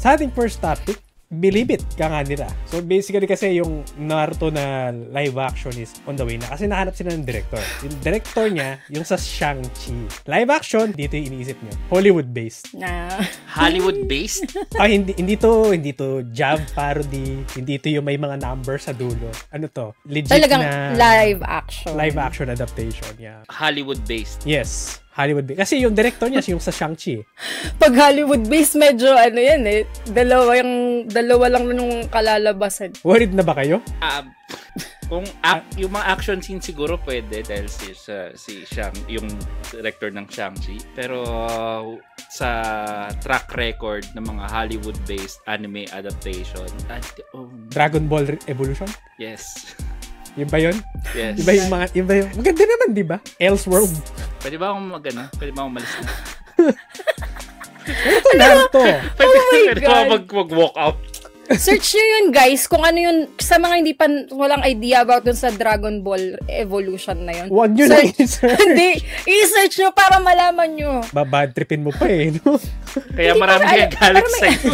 sa ating first topic, Believe It, ka nga nila. So basically kasi yung Naruto na live action is on the way na. Kasi nahanap sila ng director. Yung director niya, yung sa Shang-Chi. Live action, dito yung iniisip niyo. Hollywood-based. Hollywood-based? Hindi to job parody. Hindi to yung may mga numbers sa dulo. Ano to? Legit talagang na live action. Live action adaptation, yeah. Hollywood-based? Yes. Hollywood-based. Kasi yung director niya, yung sa Shang-Chi. Pag Hollywood-based, medyo ano yan eh. Dalawa lang nung kalalabasan. Worried na ba kayo? Kung yung mga action scene siguro pwede dahil si Shang, yung director ng Shang-Chi. Pero sa track record ng mga Hollywood-based anime adaptation, Dragon Ball Evolution? Yes. Yun ba yun? Yes. Yun ba yung maganda naman, di ba? Elseworld. Pwede ba akong Pwede ba akong malis na? Ito Naruto. Pwede ba mag-walk out? Search nyo yun, guys, kung ano yun, sa mga walang idea about dun sa Dragon Ball Evolution na yun. Huwag nyo lang i-search. Hindi, i-search nyo para malaman nyo. Bad tripin mo pa eh, no? Kaya marami galit sa'yo.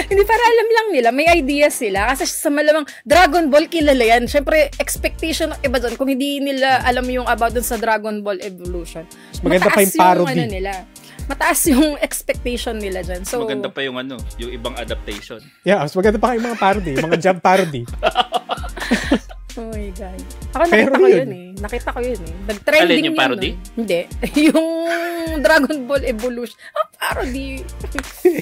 Hindi, para alam lang nila, may idea sila. Kasi sa malamang, Dragon Ball, kilala yan. Siyempre, expectation ng iba dun, kung hindi nila alam yung about dun sa Dragon Ball Evolution. Maganda pa yung parody. Mataas yung expectation nila dyan. So, maganda pa yung yung ibang adaptation. Yeah, mas maganda pa yung mga parody, mga jump parody. Oh my God. Ako nakita ko yun eh. Nag-trending alin yung parody? Hindi. Yung Dragon Ball Evolution. Parody.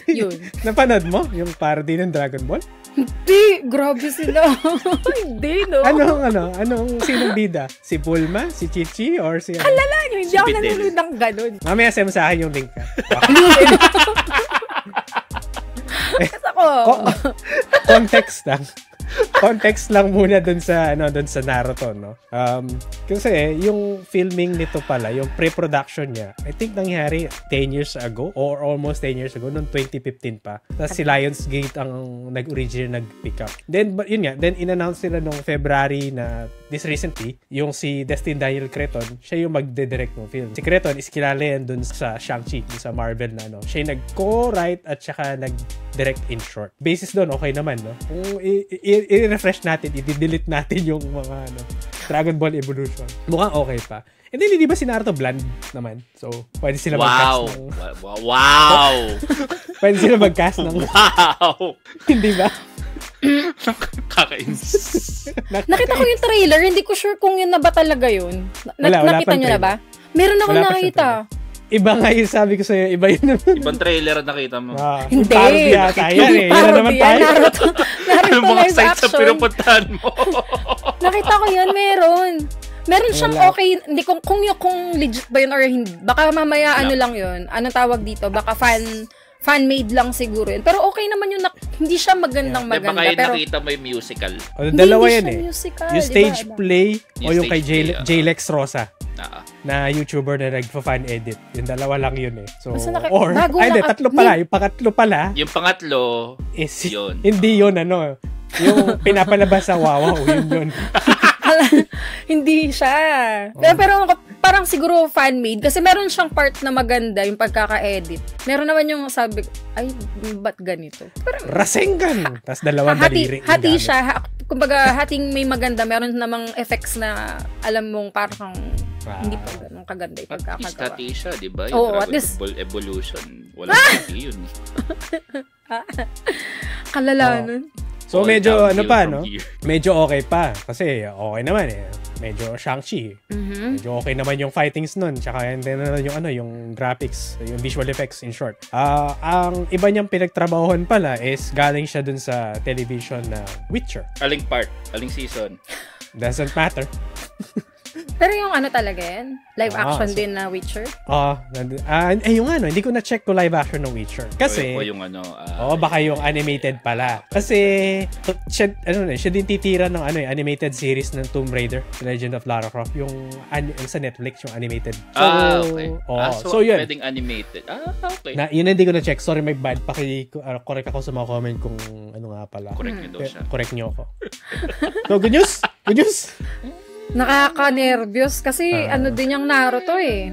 Yun. Napanood mo yung parody ng Dragon Ball? Hindi. Grabe sila. Hindi, no? Anong sinong bida? Si Bulma? Si Chichi? Or si... Alala nyo, hindi ako nanonood ng ganun. Mamaya send mo sa akin yung link ka. Kasi ako... Context lang muna dun sa Naruto, no. Kasi yung filming nito pala, yung pre-production niya, I think nangyari 10 years ago or almost 10 years ago, noong 2015 pa. Tapos si Lionsgate ang nag-original nag-pick up. Then in-announce nila nung February na this recently, yung si Destin Daniel Cretton, siya yung magde-direct ng film. Si Cretton is kilala yan dun sa Shang-Chi, dun sa Marvel na siya yung nag-co-write at saka nag-direct in short. Basis doon, okay naman, no? Kung i-refresh natin, i-delete natin yung mga Dragon Ball Evolution. Mukhang okay pa. And then, hindi ba si Naruto bland naman? So, pwede sila mag-cast ng... Wow! Pwede sila mag-cast ng... Wow! Hindi ba? Kakainis. Nakita ko yung trailer, hindi ko sure kung yun na ba talaga yun. Nakita nyo na ba? Meron ako nakita. Iba nga yung sabi ko sa'yo, iba yun naman. Ibang trailer na nakita mo. Hindi. Parody yata yan eh. Yan naman tayo. Naruto mga live sites action. na pinupuntahan mo. Nakita ko yan, meron siyang okay, hindi kung legit ba yun or hindi. Baka mamaya lang yun. Anong tawag dito? Baka fan-made lang siguro yun. Pero okay naman yun, hindi siya maganda. Baka pero nakita mo yung musical. Dalawa yan eh. Musical, yung stage play o yung kay J-Lex Rosa. Na YouTuber na nagpa-fan edit. Yung dalawa lang yun eh. So, tatlo pala. Yung pangatlo pala. Yung pangatlo is yun. Hindi yun yung pinapalabas sa Wawaw. Yun. Hindi siya. Pero parang siguro fan-made kasi meron siyang part na maganda yung pagkaka-edit. Meron naman yung sabi, ay, ba't ganito? Rasengan! Tapos dalawang daliri. Hati siya. Kumbaga, hating may maganda. Meron namang effects na alam mong parang hindi pa ganun kaganda yung pagkakagawa. At least siya, di ba? Yung Dragon Ball Evolution. Wala hati yun. Kalala nun. So, medyo Medyo okay pa. Kasi okay naman eh. Medyo Shang-Chi. Medyo okay naman yung fightings nun. Tsaka yung graphics, yung visual effects in short. Ang iba niyang pinagtrabahohan pala is galing siya dun sa television na Witcher. Aling part? Aling season? Doesn't matter. Pero yung talaga yan? Live action din na Witcher? Hindi ko na-check ko live action ng Witcher. Kasi, baka yung animated pala. Kasi, siya din titira ng animated series ng Tomb Raider, The Legend of Lara Croft. Yung sa Netflix, yung animated. So, okay. So yun. Pwedeng animated. Okay. Yun hindi ko na-check. Sorry, my bad. Correct ako sa mga comment kung ano nga pala. Correct nyo daw siya. Correct nyo ako. So, good news? Good news? Nakaka-nervyos kasi din yung Naruto eh.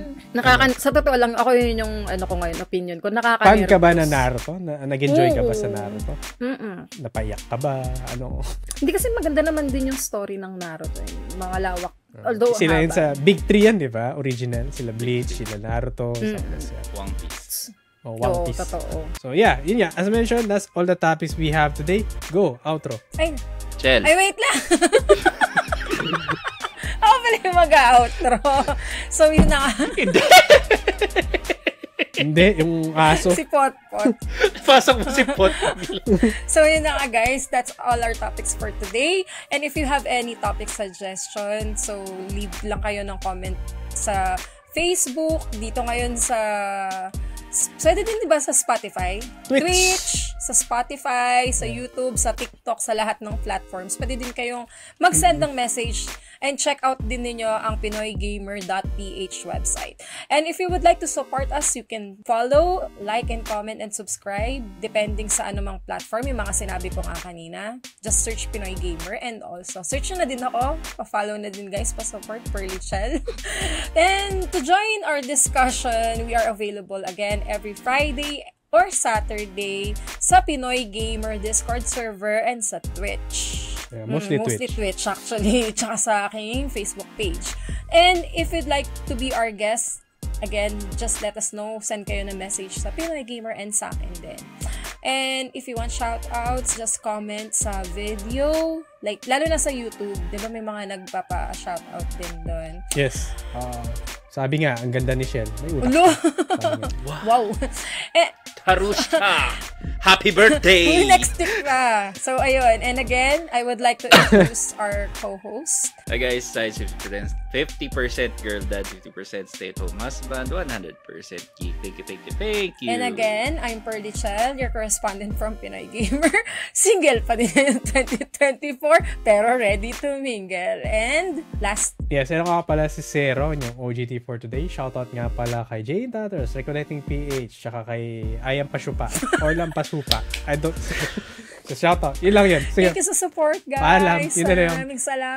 Sa totoo lang, ako yun yung ano ko ngayon, opinion ko. Fan ka ba na Naruto? Nag-enjoy ka ba sa Naruto? Mm-mm. Napaiyak ka ba? Ano? Hindi kasi maganda naman din yung story ng Naruto. Mga lawak. Although, sila yun sa Big 3 yan, di ba? Original. Sila Bleach, sila Naruto. One Piece. One Piece. Totoo. So yeah, yun nga. As mentioned, that's all the topics we have today. Go, outro. Ay, wait lang. Ako pala yung mag-outro. So, yun na. Hindi, yung aso. Si Potpot. Pasok mo si Pot. So, yun na nga guys. That's all our topics for today. And if you have any topic suggestion, so leave lang kayo ng comment sa Facebook. Dito ngayon sa... Pwede din diba sa Spotify? Twitch, sa Spotify, sa YouTube, sa TikTok, sa lahat ng platforms. Pwede din kayong mag-send ng message and check out din ninyo ang pinoygamer.ph website. And if you would like to support us, you can follow, like, and comment, and subscribe depending sa anumang platform. Yung mga sinabi ko nga kanina. Just search Pinoy Gamer and also search na din ako. Pa-follow na din guys, pa-support Pearly Chell. And to join our discussion, we are available again every Friday or Saturday sa Pinoy Gamer Discord server and sa Twitch. Yeah, mostly Twitch actually, tsaka sa aking Facebook page. And if you'd like to be our guest, again, just let us know. Send kayo ng message sa Pinoy Gamer and sa akin din. And if you want shoutouts, just comment sa video. Like, lalo na sa YouTube, di ba may mga nagpapa-shoutout din doon? Yes. Sabi nga, ang ganda ni Shell. May utak. Wow. Harushka! Happy birthday! Next tip pa. So, ayun. And again, I would like to introduce our co-host. Hi guys, size 50% girl dad, 50% stay-at-home husband, 100% geek. Thank you. And again, I'm Pearly Chell, your correspondent from Pinoy Gamer. Single pa din yung 2024, pero ready to mingle. And last... Yes, ano nga pala si Zero, yung OGT for today. Shoutout nga pala kay Jane Tatters, Reconnecting PH, tsaka kay Ayam Pasupa, or Lampasupa. I don't... So, shoutout. Yun lang yun. Sige. Thank you sa support, guys. Paalam. Yun na lang. Maraming salamat.